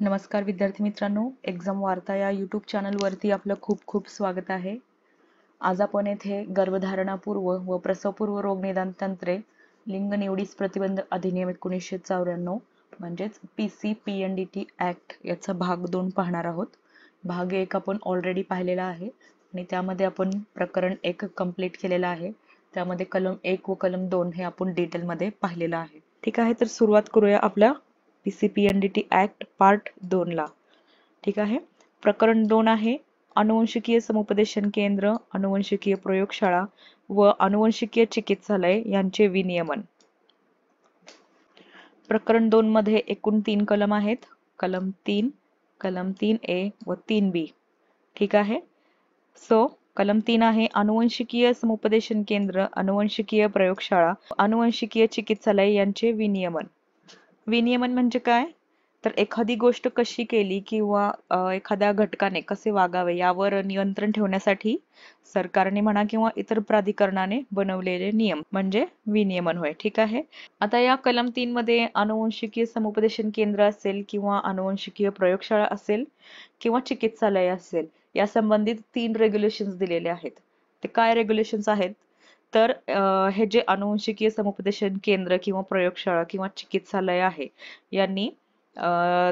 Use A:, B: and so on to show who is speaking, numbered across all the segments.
A: नमस्कार विद्यार्थी मित्रांनो, एक्झाम वार्ता या यूट्यूब चॅनलवरती आपलं खूप खूप स्वागत आहे. आज आपण येथे गर्भधारणापूर्व व प्रसवपूर्व रोग निदान तंत्रे लिंग निवडीस प्रतिबंध अधिनियम 1994 म्हणजेच PCPNDT ऍक्ट याचा भाग 2 पाहणार आहोत. भाग 1 आपण ऑलरेडी पाहिलेला आहे आणि त्यामध्ये आपण प्रकरण 1 कंप्लीट केलेला आहे. त्यामध्ये कलम 1 व कलम 2 हे आपण डिटेलमध्ये पाहिलेलं आहे. ठीक आहे, तर सुरुवात करूया आपल्या PCPNDT ऍक्ट पार्ट 2 ला. ठीक आहे, प्रकरण 2 आहे अनुवंशिकीय समुपदेशन केंद्र, अनुवंशिकीय प्रयोगशाळा व अनुवंशिकीय चिकित्सालय यांचे विनियमन. प्रकरण 2 मध्ये एकूण 3 कलम आहेत. कलम 3, कलम 3A व 3B. ठीक आहे, कलम 3 आहे अनुवंशिकीय समुपदेशन केंद्र, अनुवंशिकीय प्रयोगशाळा, अनुवंशिकीय चिकित्सालय यांचे विनियमन. विनियमन म्हणजे काय? तर एखादी गोष्ट कशी केली किंवा एखाद्या घटकाने कसे वागावे यावर नियंत्रण ठेवण्यासाठी सरकारने म्हणा किंवा इतर प्राधिकरणाने बनवलेले नियम म्हणजे विनियमन होय. ठीक आहे, आता या कलम 3 मध्ये अनुवंशिकीय समुपदेशन केंद्र असेल किंवा अनुवंशिकीय प्रयोगशाळा असेल किंवा चिकित्सालय असेल या संबंधित 3 रेग्युलेशन्स दिलेले आहेत. ते काय रेग्युलेशन्स आहेत? तर हे जे अनुवंशिकीय समुपदेशन केंद्र किंवा प्रयोगशाळा किंवा चिकित्सालय आहे यांनी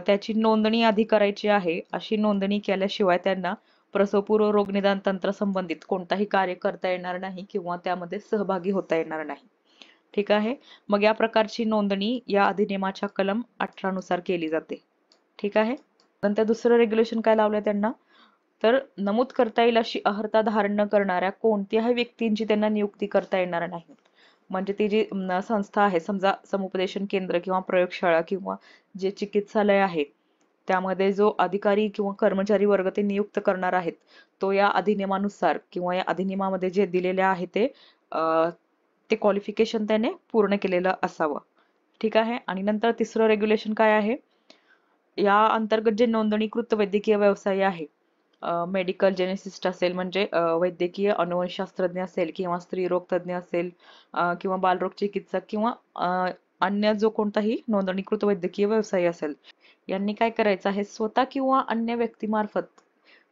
A: त्याची नोंदणी आधी करायची आहे. अशी नोंदणी केल्याशिवाय त्यांना प्रसवपूर्व रोग निदान तंत्र संबंधित कोणताही कार्य करता येणार नाही किंवा त्यामध्ये सहभागी होता येणार नाही. ठीक आहे, मग या प्रकारची नोंदणी या अधिनियमाच्या कलम 18 नुसार केली जाते. ठीक आहे, नंतर दुसरं रेग्युलेशन काय लावलंय त्यांना? तर नमूद करता येईल अशी अर्हता धारण न करणाऱ्या कोणत्याही व्यक्तींची त्यांना नियुक्ती करता येणार नाही. म्हणजे ती जी संस्था आहे, समजा समुपदेशन केंद्र किंवा प्रयोगशाळा किंवा जे चिकित्सालय आहे त्यामध्ये जो अधिकारी किंवा कर्मचारी वर्ग ते नियुक्त करणार आहेत तो या अधिनियमानुसार किंवा या अधिनियमामध्ये जे दिलेले आहे ते क्वालिफिकेशन त्याने पूर्ण केलेलं असावं. ठीक आहे, आणि नंतर तिसरं रेग्युलेशन काय आहे? या अंतर्गत जे नोंदणीकृत वैद्यकीय व्यवसाय आहे, मेडिकल जेनेसिस्ट असेल म्हणजे वैद्यकीय अनुवंशशास्त्रज्ञ असेल किंवा स्त्रीरोग तज्ञ असेल किंवा बालरोग चिकित्सक किंवा अन्य जो कोणताही नोंदणीकृत वैद्यकीय व्यवसाय असेल यांनी काय करायचं आहे? स्वतः किंवा अन्य व्यक्तीमार्फत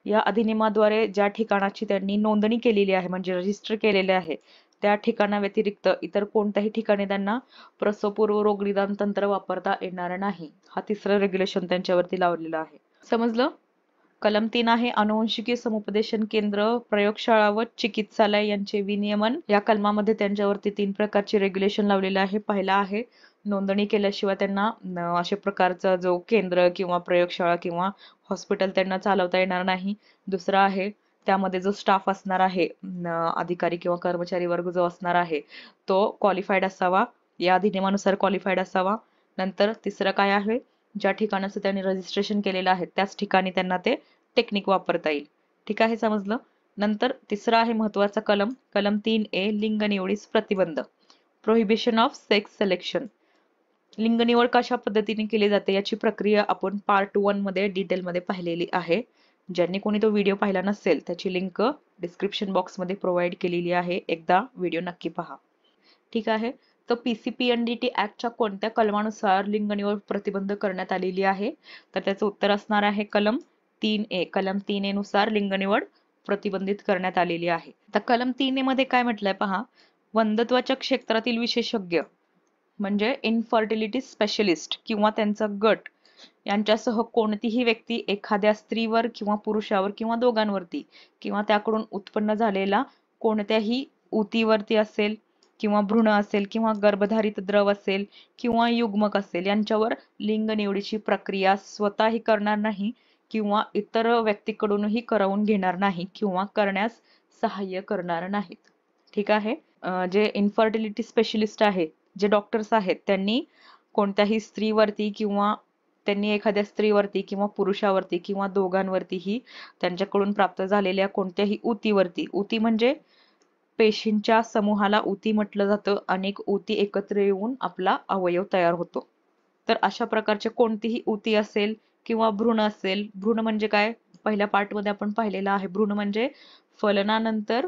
A: या अधिनियमाद्वारे ज्या ठिकाणाची त्यांनी नोंदणी केलेली आहे म्हणजे रजिस्टर केलेले आहे त्या ठिकाणाव्यतिरिक्त इतर कोणत्याही ठिकाणी त्यांना प्रसवपूर्व रोग निदान तंत्र वापरता येणार नाही. हा तिसरं रेग्युलेशन त्यांच्यावरती लावलेला आहे. समजलं? कलम 3 आहे अनुवंशिकीय समुपदेशन केंद्र, प्रयोगशाळा व चिकित्सालय यांचे विनियमन. या कलमामध्ये त्यांच्यावरती 3 प्रकारचे रेग्युलेशन लावलेले आहे. पहिला आहे नोंदणी केल्याशिवाय त्यांना अशा प्रकारचा जो केंद्र किंवा प्रयोगशाळा किंवा हॉस्पिटल त्यांना चालवता येणार नाही. दुसरा आहे त्यामध्ये जो स्टाफ असणार आहे, अधिकारी किंवा कर्मचारी वर्ग जो असणार आहे तो क्वालिफाईड असावा, या अधिनियमानुसार क्वालिफाईड असावा. नंतर तिसरं काय आहे? ज्या ठिकाणाचं त्यांनी रजिस्ट्रेशन केलेलं आहे त्याच ठिकाणी त्यांना ते टेक्निक वापरता येईल. ठीक आहे, समजलं? नंतर तिसरा आहे महत्वाचा कलम, कलम 3A लिंग निवडीस प्रतिबंध, प्रोहिबिशन ऑफ सेक्स सिलेक्शन. लिंग निवड कशा पद्धतीने केली जाते याची प्रक्रिया आपण पार्ट 1 मध्ये डिटेलमध्ये पाहिलेली आहे. ज्यांनी कोणी तो व्हिडिओ पाहिला नसेल त्याची लिंक डिस्क्रिप्शन बॉक्स मध्ये प्रोव्हाइड केलेली आहे, एकदा व्हिडिओ नक्की पहा. ठीक आहे, तर PCPNDT ऍक्टच्या कोणत्या कलमानुसार लिंग निवड प्रतिबंध करण्यात आलेली आहे? तर त्याचं उत्तर असणार आहे कलम 3A. कलम 3A नुसार लिंग निवड प्रतिबंधित करण्यात आलेली आहे. तर कलम 3A मध्ये काय म्हटलंय पहा, वंध्यत्वाच्या क्षेत्रातील विशेषज्ञ म्हणजे इनफर्टिलिटी स्पेशलिस्ट किंवा त्यांचा गट यांच्यासह कोणतीही व्यक्ती एखाद्या स्त्रीवर किंवा पुरुषावर किंवा दोघांवरती किंवा त्याकडून उत्पन्न झालेला कोणत्याही ऊतीवरती असेल किंवा भ्रूण असेल किंवा गर्भधारित द्रव असेल किंवा युग्मक असेल यांच्यावर लिंग निवडीची प्रक्रिया स्वतःही करणार नाही किंवा इतर व्यक्तीकडूनही करवून घेणार नाही किंवा करण्यास सहाय्य करणार नाहीत. ठीक आहे, जे इनफर्टिलिटी स्पेशलिस्ट आहे, जे डॉक्टर्स आहेत, त्यांनी कोणत्याही स्त्रीवरती किंवा त्यांनी एखाद्या स्त्रीवरती किंवा पुरुषावरती किंवा दोघांवरतीही त्यांच्याकडून प्राप्त झालेल्या कोणत्याही ऊतीवरती, ऊती म्हणजे पेशींच्या समूहाला ऊती म्हटलं जातं, अनेक ऊती एकत्र येऊन आपला अवयव तयार होतो. तर अशा प्रकारचे कोणतीही ऊती असेल किंवा भ्रूण असेल, भ्रूण म्हणजे काय? पहिल्या पार्ट मध्ये आपण पाहिलेलं आहे. भ्रूण म्हणजे फलनानंतर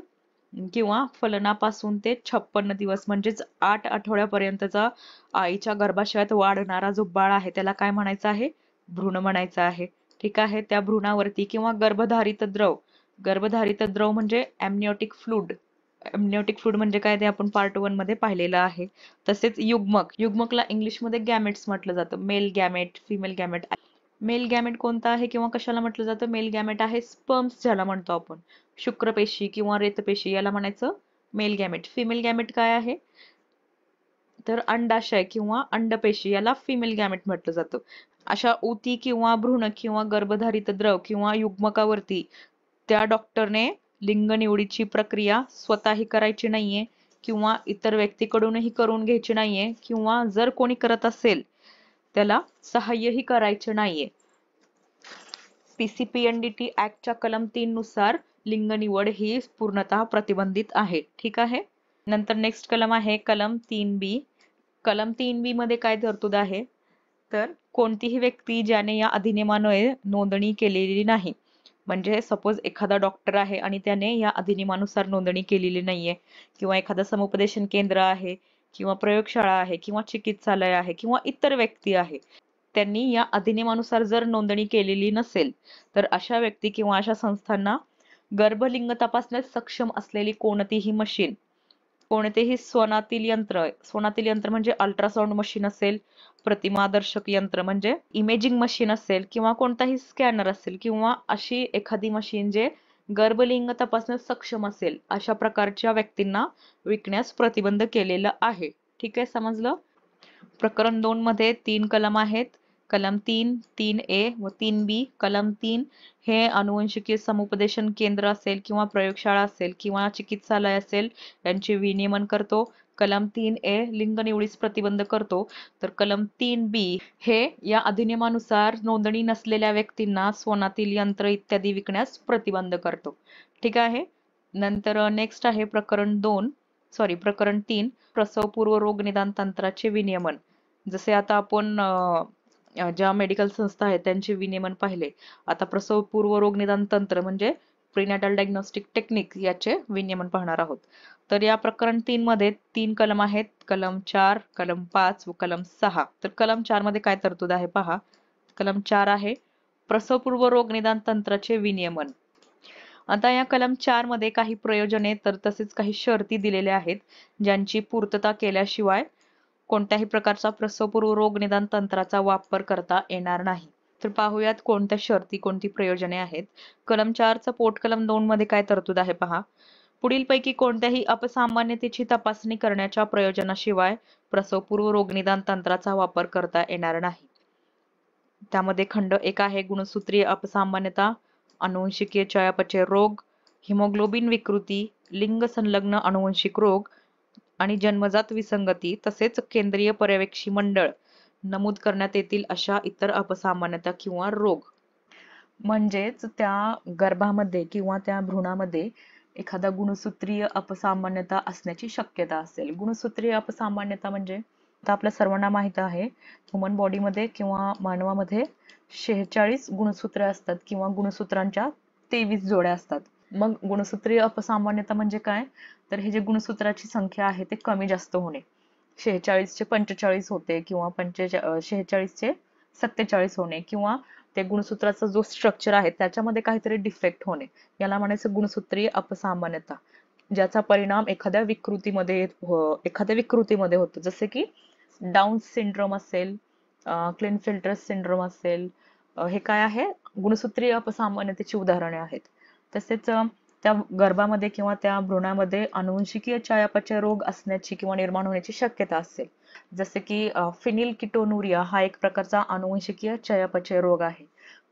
A: किंवा फलनापासून ते 56 दिवस म्हणजेच 8 आठवड्यापर्यंतचा आईच्या गर्भाशयात वाढणारा जो बाळ आहे त्याला काय म्हणायचं आहे? भ्रूण म्हणायचं आहे. ठीक आहे. त्या भ्रूणावरती किंवा गर्भधारित द्रव म्हणजे एमनिओटिक फ्लूइड. एमनिओटिक फ्लूइड म्हणजे काय ते आपण पार्ट 1 मध्ये पाहिलेलं आहे. तसेच युग्मकला इंग्लिशमध्ये गॅमेट्स म्हटलं जातं. Mail gamete, female gamete. Mail gamete कोणता आहे किंवा कशाला म्हटलं जातं? मेल गॅमेट आहे स्पर्म्स ज्याला म्हणतो आपण. शुक्रपेशी किंवा रेतपेशी याला म्हणायचं मेल गॅमेट. फिमेल गॅमेट काय आहे? तर अंडाशय किंवा अंडपेशी याला फिमेल गॅमेट म्हटलं जातं. अशा ऊती किंवा भ्रूण किंवा गर्भधारित द्रव किंवा युग्मकावरती त्या डॉक्टरने लिंग निवडीची प्रक्रिया स्वतःही करायची नाहीये किंवा इतर व्यक्तीकडूनही करून घ्यायची नाहीये किंवा जर कोणी करत असेल त्याला सहाय्यही करायचे नाहीये. पीसीपीएनडीटी ऍक्टच्या कलम 3 नुसार लिंग निवड ही पूर्णतः प्रतिबंधित आहे. ठीक आहे. नंतर नेक्स्ट कलम आहे कलम 3B. कलम 3B मध्ये काय तरतूद आहे? तर कोणतीही व्यक्ती ज्याने या अधिनियमान्वये नोंदणी केलेली नाही, म्हणजे सपोज एखादा डॉक्टर आहे आणि त्याने या अधिनियमानुसार नोंदणी केलेली नाहीये किंवा एखादं समुपदेशन केंद्र आहे किंवा प्रयोगशाळा आहे किंवा चिकित्सालय आहे किंवा इतर व्यक्ती आहे, त्यांनी या अधिनियमानुसार जर नोंदणी केलेली नसेल तर अशा व्यक्ती किंवा अशा संस्थांना गर्भलिंग तपासण्यास सक्षम असलेली कोणतीही मशीन, कोणतेही स्वनातील यंत्र म्हणजे अल्ट्रासाउंड मशीन असेल, प्रतिमादर्शक यंत्र म्हणजे इमेजिंग मशीन असेल किंवा कोणताही स्कॅनर असेल किंवा अशी एखादी मशीन जे गर्भलिंग तपासण्यास सक्षम असेल अशा प्रकारच्या व्यक्तींना विकण्यास प्रतिबंध केलेला आहे. ठीक आहे, समजलं? प्रकरण 2 मध्ये 3 कलम आहेत. कलम 3, 3A व 3B. कलम 3 हे अनुवंशिकी समुपदेशन केंद्र असेल किंवा प्रयोगशाळा असेल किंवा चिकित्सालय असेल यांचे विनियमन करतो. कलम 3A लिंग निवडीस प्रतिबंध करतो. तर कलम 3B हे या अधिनियमानुसार नोंदणी नसलेल्या व्यक्तींना स्वनातील यंत्र इत्यादी विकण्यास प्रतिबंध करतो. ठीक आहे. नंतर नेक्स्ट आहे प्रकरण 3 प्रसवपूर्व रोग निदान तंत्राचे विनियमन. जसे आता आपण ज्या मेडिकल संस्था आहेत त्यांचे विनियमन पाहिले. आता प्रसवपूर्व रोग निदान तंत्र म्हणजे प्रीनॅटल डायग्नोस्टिक टेक्निक याचे विनियमन पाहणार आहोत. तर या प्रकरण 3 मध्ये 3 कलम आहेत. कलम 4, कलम 5 व कलम 6. तर कलम 4 मध्ये काय तरतूद आहे पहा. कलम 4 आहे प्रसवपूर्व रोग निदान तंत्राचे विनियमन. आता या कलम 4 मध्ये काही प्रयोजने तर तसेच काही शर्ती दिलेल्या आहेत, ज्यांची पूर्तता केल्याशिवाय कोणत्याही प्रकारचा प्रसवपूर्व रोग निदान तंत्राचा वापर करता येणार नाही. तर पाहूयात कोणत्या शर्ती, कोणती प्रयोजने आहेत. कलम 4 चा पोटकलम 2 मध्ये काय तरतूद आहे पहा. पुढीलपैकी कोणत्याही अपसामान्यतेची तपासणी करण्याच्या प्रयोजनाशिवाय प्रसवपूर्व रोगनिदान तंत्राचा वापर करता येणार नाही. त्यामध्ये खंड 1 आहे गुणसूत्रीय अपसामान्यता, अनुवंशिकीय चयापचय रोग, हिमोग्लोबिन विकृती, लिंग संलग्न अनुवंशिक रोग आणि जन्मजात विसंगती, तसेच केंद्रीय पर्यवेक्षी मंडळ नमूद करण्यात येतील अशा इतर अपसामान्यता किंवा रोग. म्हणजेच त्या गर्भामध्ये किंवा त्या भ्रूणामध्ये एखादा गुणसूत्रीय अपसामान्यता असण्याची शक्यता असेल. गुणसूत्रीय अपसामान्यता म्हणजे आता आपल्या सर्वांना माहित आहे ह्युमन बॉडीमध्ये किंवा मानवामध्ये 46 गुणसूत्रे असतात किंवा गुणसूत्रांच्या 23 जोड्या असतात. मग गुणसूत्रीय अपसामान्यता म्हणजे काय? तर हे जे गुणसूत्राची संख्या आहे ते कमी जास्त होणे. 46 चे 45 होते किंवा 46 चे 47 होणे किंवा ते गुणसूत्राचा जो स्ट्रक्चर आहे त्याच्यामध्ये काहीतरी डिफेक्ट होणे, याला म्हणायचं गुणसूत्रीय अपसामान्यता, ज्याचा परिणाम एखाद्या विकृतीमध्ये होतो. जसे की डाऊन सिंड्रोम असेल, क्लिनफिल्टर सिंड्रोम असेल, हे काय आहे? गुणसूत्रीय अपसामान्यतेची उदाहरणे आहेत. तसेच त्या गर्भामध्ये किंवा त्या भ्रूणामध्ये अनुवंशिकीय चयापचय रोग असण्याची किंवा निर्माण होण्याची शक्यता असेल. जसे की फिनिलकीटोनुरिया हा एक प्रकारचा अनुवंशिकीय चयापचय रोग आहे.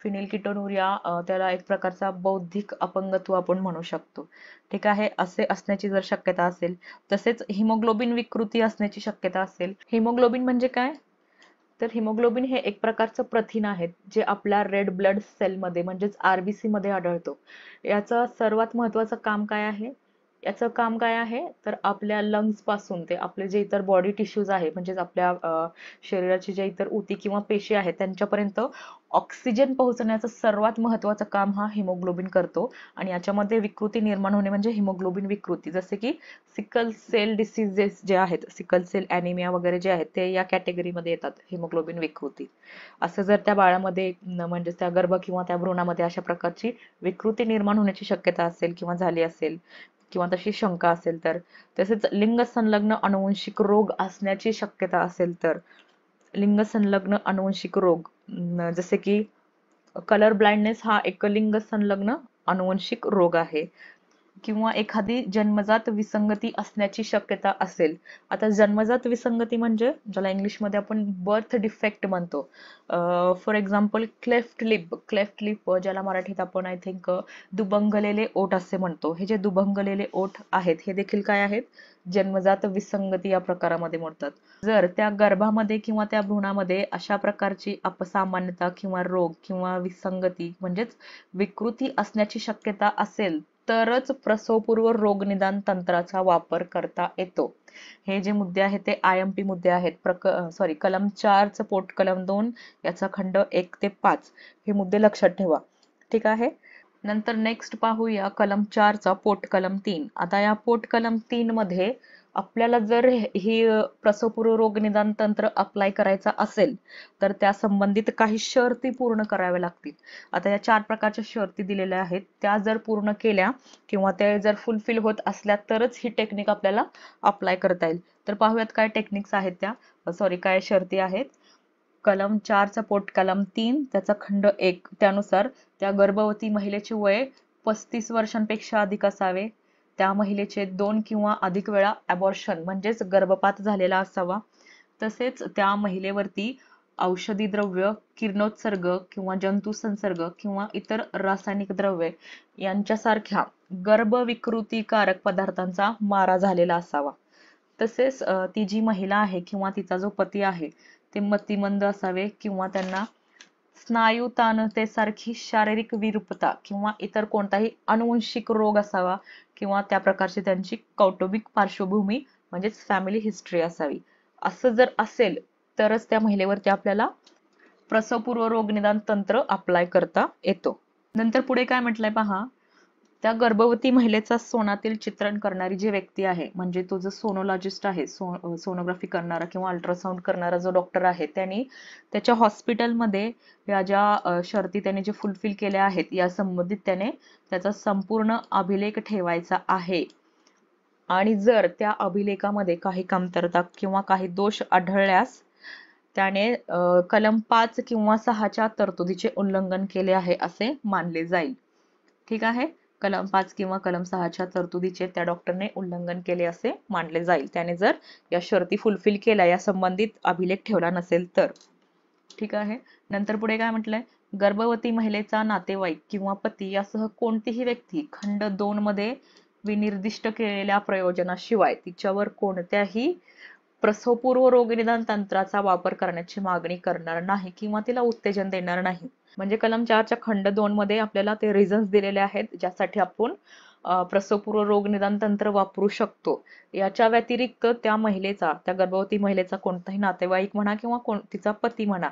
A: फिनिलकीटोनुरिया त्याला एक प्रकारचा बौद्धिक अपंगत्व आपण म्हणू शकतो. ठीक आहे, असे असण्याची जर शक्यता असेल. तसेच हिमोग्लोबिन विकृती असण्याची शक्यता असेल. हिमोग्लोबिन म्हणजे काय? तर हिमोग्लोबिन हे एक प्रकारचं प्रथिन आहे जे आपल्या रेड ब्लड सेल मध्ये म्हणजेच RBC मध्ये आढळतो. याचं सर्वात महत्वाचं काम काय आहे? याचं काम काय आहे तर आपल्या लंग्स पासून ते आपले जे इतर बॉडी टिश्यूज आहे म्हणजेच आपल्या शरीराची जे इतर ऊती किंवा पेशी आहेत त्यांच्यापर्यंत ऑक्सिजन पोहोचण्याचं सर्वात महत्वाचं काम हा हिमोग्लोबिन करतो. आणि याच्यामध्ये विकृती निर्माण होणे म्हणजे हिमोग्लोबिन विकृती, जसे की सिकल सेल डिसीजेस जे आहेत, सिकल सेल ॲनिमिया वगैरे जे आहेत ते या कॅटेगरीमध्ये येतात, हिमोग्लोबिन विकृती. असं जर त्या बाळामध्ये म्हणजे त्या गर्भ किंवा त्या भ्रूणामध्ये अशा प्रकारची विकृती निर्माण होण्याची शक्यता असेल किंवा झाली असेल किंवा तशी शंका असेल तर, तसेच लिंग संलग्न अनुवंशिक रोग असण्याची शक्यता असेल तर, लिंग संलग्न अनुवंशिक रोग जसे की कलर ब्लाइंडनेस हा एक लिंग संलग्न अनुवंशिक रोग आहे. किंवा एखादी जन्मजात विसंगती असण्याची शक्यता असेल. आता जन्मजात विसंगती म्हणजे ज्याला इंग्लिशमध्ये आपण बर्थ डिफेक्ट म्हणतो. फॉर एक्झाम्पल क्लेफ्ट लिप ज्याला मराठीत आपण आय थिंक दुभंगलेले ओठ असे म्हणतो. हे जे दुभंगलेले ओठ आहेत हे देखील काय आहेत, जन्मजात विसंगती या प्रकारामध्ये मोडतात. जर त्या गर्भामध्ये किंवा त्या भ्रूणामध्ये अशा प्रकारची अपसामान्यता किंवा रोग किंवा विसंगती म्हणजेच विकृती असण्याची शक्यता असेल तरच प्रसवपूर्व रोग निदान तंत्राचा वापर करता येतो. हे जे मुद्दे आहेत ते IMP मुद्दे आहेत. कलम 4 च पोट कलम 2 याचा खंड 1 ते 5 हे मुद्दे लक्षात ठेवा. ठीक आहे. नंतर नेक्स्ट पाहूया कलम 4 चा पोट कलम 3. आता या पोट कलम 3 मध्ये आपल्याला जर ही प्रसवपूर्व रोग निदान तंत्र अप्लाय करायचा असेल तर त्या संबंधित काही शर्ती पूर्ण कराव्या लागतील. आता या 4 प्रकारच्या शर्ती दिलेल्या आहेत, त्या जर पूर्ण केल्या किंवा ते जर फुलफिल होत असल्या तरच ही टेक्निक आपल्याला अप्लाय करता येईल. तर पाहूयात काय टेक्निक्स आहेत त्या, काय शर्ती आहेत. कलम 4 चा पोट कलम 3 त्याचा खंड 1 त्यानुसार त्या गर्भवती महिलेचे वय 35 वर्षांपेक्षा अधिक असावे. त्या महिलेचे 2 किंवा अधिक वेळा अबॉर्शन म्हणजेच गर्भपात झालेला असावा. तसेच त्या महिलेवरती औषधी द्रव्य, किरणोत्सर्ग किंवा जंतू संसर्ग किंवा इतर रासायनिक द्रव्ये यांच्यासारख्या गर्भविकृतीकारक पदार्थांचा मारा झालेला असावा. तसेच ती जी महिला आहे किंवा तिचा जो पती आहे ते मतिमंद असावे किंवा त्यांना स्नायू ताणतेसारखी शारीरिक विरूपता किंवा इतर कोणताही अनुवंशिक रोग असावा किंवा त्या प्रकारची त्यांची कौटुंबिक पार्श्वभूमी म्हणजेच फॅमिली हिस्ट्री असावी. असं जर असेल तरच त्या महिलेवरती आपल्याला प्रसवपूर्व रोग निदान तंत्र अप्लाय करता येतो. नंतर पुढे काय म्हटलंय पहा, त्या गर्भवती महिलेचा सोनातील चित्रण करणारी जी व्यक्ती आहे म्हणजे तो जो सोनोलॉजिस्ट आहे, सोनोग्राफी करणारा किंवा अल्ट्रासाऊंड करणारा जो डॉक्टर आहे, त्यांनी त्याच्या हॉस्पिटलमध्ये या ज्या शर्ती त्याने जे फुलफिल केल्या आहेत या संबंधित त्याने त्याचा संपूर्ण अभिलेख ठेवायचा आहे. आणि जर त्या अभिलेखामध्ये काही कमतरता किंवा काही दोष आढळल्यास त्याने कलम 5 किंवा 6 तरतुदीचे उल्लंघन केले आहे असे मानले जाईल. ठीक आहे. कलम 5 किंवा कलम 6 तरतुदीचे त्या डॉक्टरने उल्लंघन केले असे मानले जाईल, त्याने जर या शर्ती फुलफिल केल्या, या संबंधित अभिलेख ठेवला नसेल तर. ठीक आहे. नंतर पुढे काय म्हटलंय, गर्भवती महिलेचा नातेवाईक किंवा पती यासह कोणतीही व्यक्ती खंड 2 मध्ये विनिर्दिष्ट केलेल्या प्रयोजनाशिवाय तिच्यावर कोणत्याही प्रसवपूर्व रोगनिदान तंत्राचा वापर करण्याची मागणी करणार नाही किंवा तिला उत्तेजन देणार नाही. म्हणजे कलम 4 च्या खंड 2 मध्ये आपल्याला ते रिझन्स दिलेले आहेत ज्यासाठी आपण प्रसवपूर्व रोग निदान तंत्र वापरू शकतो. याच्या व्यतिरिक्त त्या महिलेचा, त्या गर्भवती महिलेचा कोणताही नातेवाईक म्हणा किंवा तिचा पती म्हणा,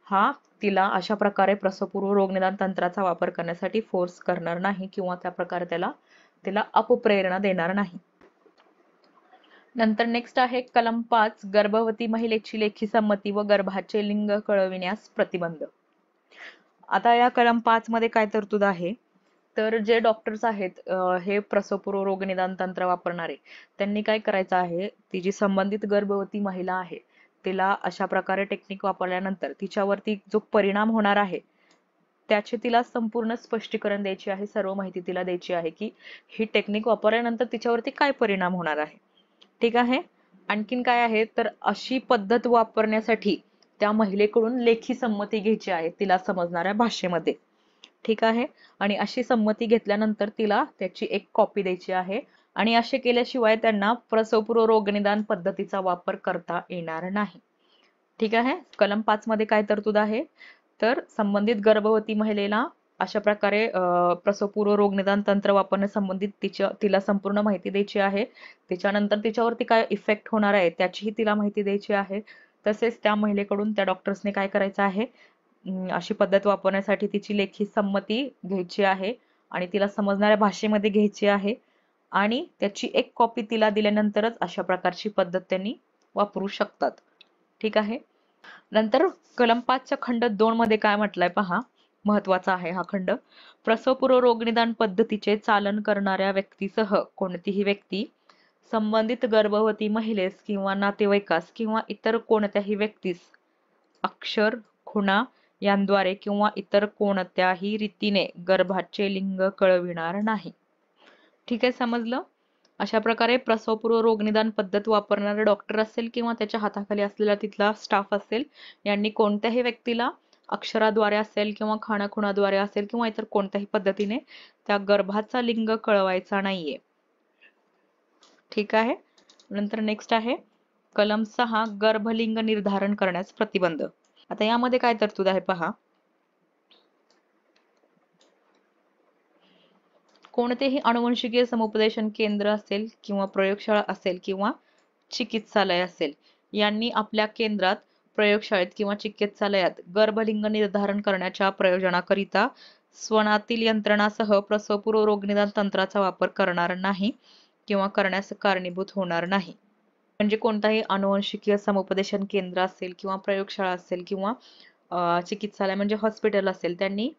A: हा तिला अशा प्रकारे प्रसवपूर्व रोग निदान तंत्राचा वापर करण्यासाठी फोर्स करणार नाही किंवा त्या प्रकारे तिला अपप्रेरणा देणार नाही. नंतर नेक्स्ट आहे कलम 5, गर्भवती महिलेची लेखी संमती व गर्भाचे लिंग कळविण्यास प्रतिबंध. आता या कलम 5 मध्ये काय तरतूद आहे तर जे डॉक्टर्स आहेत हे प्रसवपूर्व रोग निदान तंत्र वापरणारे, त्यांनी काय करायचं आहे, ती जी संबंधित गर्भवती महिला आहे तिला अशा प्रकारे टेक्निक वापरल्यानंतर तिच्यावरती जो परिणाम होणार आहे त्याचे तिला संपूर्ण स्पष्टीकरण द्यायचे आहे, सर्व माहिती तिला द्यायची आहे की ही टेक्निक वापरल्यानंतर तिच्यावरती काय परिणाम होणार आहे. ठीक आहे. आणखीन काय आहे तर अशी पद्धत वापरण्यासाठी त्या महिलेकडून लेखी संमती घ्यायची आहे तिला समजणाऱ्या भाषेमध्ये. ठीक आहे. आणि अशी संमती घेतल्यानंतर तिला त्याची एक कॉपी द्यायची आहे आणि असे केल्याशिवाय त्यांना प्रसवपूर्व रोगनिदान पद्धतीचा वापर करता येणार नाही. ठीक आहे. कलम 5 मध्ये काय तरतूद आहे तर संबंधित गर्भवती महिलेला अशा प्रकारे प्रसवपूर्व रोगनिदान तंत्र वापरण्यासंबंधित तिला संपूर्ण माहिती द्यायची आहे. त्याच्यानंतर तिच्यावरती काय इफेक्ट होणार आहे त्याचीही तिला माहिती द्यायची आहे. तसेच त्या महिलेकडून त्या डॉक्टर्सने काय करायचं आहे, अशी पद्धत वापरण्यासाठी तिची लेखी संमती घ्यायची आहे आणि तिला समजणाऱ्या भाषेमध्ये घ्यायची आहे आणि त्याची एक कॉपी तिला दिल्यानंतरच अशा प्रकारची पद्धत त्यांनी वापरू शकतात. ठीक आहे. नंतर कलम 5च्या खंड 2 मध्ये काय म्हटलंय पहा, महत्वाचा आहे हा खंड. प्रसवपूर्व रोगनिदान पद्धतीचे चालन करणाऱ्या व्यक्तीसह कोणतीही व्यक्ती संबंधित गर्भवती महिलेस किंवा नातेवाईकास किंवा इतर कोणत्याही व्यक्तीस अक्षर, खुणा यांद्वारे किंवा इतर कोणत्याही रीतीने गर्भाचे लिंग कळविणार नाही. ठीक आहे, समजलं? अशा प्रकारे प्रसवपूर्व रोगनिदान पद्धत वापरणारा डॉक्टर असेल किंवा त्याच्या हाताखाली असलेला तिथला स्टाफ असेल, यांनी कोणत्याही व्यक्तीला अक्षराद्वारे असेल किंवा खाणाखुणाद्वारे असेल किंवा इतर कोणत्याही पद्धतीने त्या गर्भाचा लिंग कळवायचा नाहीये. ठीक आहे. नंतर नेक्स्ट आहे कलम 6 गर्भलिंग निर्धारण करण्यास प्रतिबंध. आता यामध्ये काय तरतूद आहे पहा. कोणतेही अनुवंशिकीय समुपदेशन केंद्र असेल किंवा प्रयोगशाळा असेल किंवा चिकित्सालय असेल, यांनी आपल्या केंद्रात, प्रयोगशाळेत किंवा चिकित्सालयात गर्भलिंग निर्धारण करण्याच्या प्रयोजनाकरिता स्वनातील यंत्रणासह प्रसवपूर्व रोगनिदान तंत्राचा वापर करणार नाही किंवा करण्यास कारणीभूत होणार नाही. म्हणजे कोणताही अनुवंशिकीय समुपदेशन केंद्र असेल किंवा प्रयोगशाळा असेल किंवा चिकित्सालय म्हणजे हॉस्पिटल असेल, त्यांनी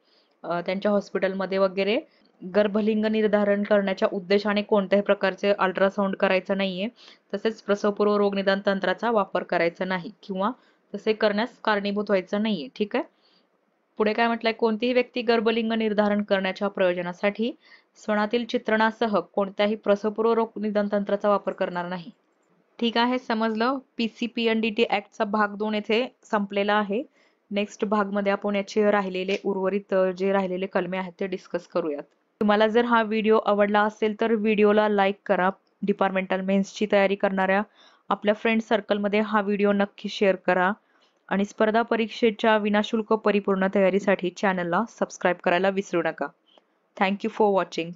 A: त्यांच्या हॉस्पिटलमध्ये वगैरे गर्भलिंग निर्धारण करण्याच्या उद्देशाने कोणत्याही प्रकारचे अल्ट्रासाउंड करायचं नाहीये. तसेच प्रसवपूर्व रोगनिदान तंत्राचा वापर करायचा नाही किंवा तसे करण्यास कारणीभूत व्हायचं नाहीये. ठीक आहे. पुढे काय म्हटलंय, कोणतीही व्यक्ती गर्भलिंग निर्धारण करण्याच्या प्रयोजनासाठी स्वनातील चित्रणासह कोणत्याही प्रसवपूर्व रोगनिदान तंत्राचा वापर करणार नाही. ठीक आहे, समजलं? PCPNDT ऍक्टचा भाग 2 येथे संपलेला आहे. नेक्स्ट भाग मध्ये आपण याचे राहिलेले उर्वरित जे राहिलेले कलमे आहेत ते डिस्कस करूयात. तुम्हाला जर हा व्हिडिओ आवडला असेल तर व्हिडिओला लाईक करा. डिपार्टमेंटल मेन्सची तयारी करणाऱ्या आपल्या फ्रेंड सर्कलमध्ये हा व्हिडिओ नक्की शेअर करा आणि स्पर्धा परीक्षेच्या विनाशुल्क परिपूर्ण तयारीसाठी चॅनलला सबस्क्राईब करायला विसरू नका. Thank you for watching.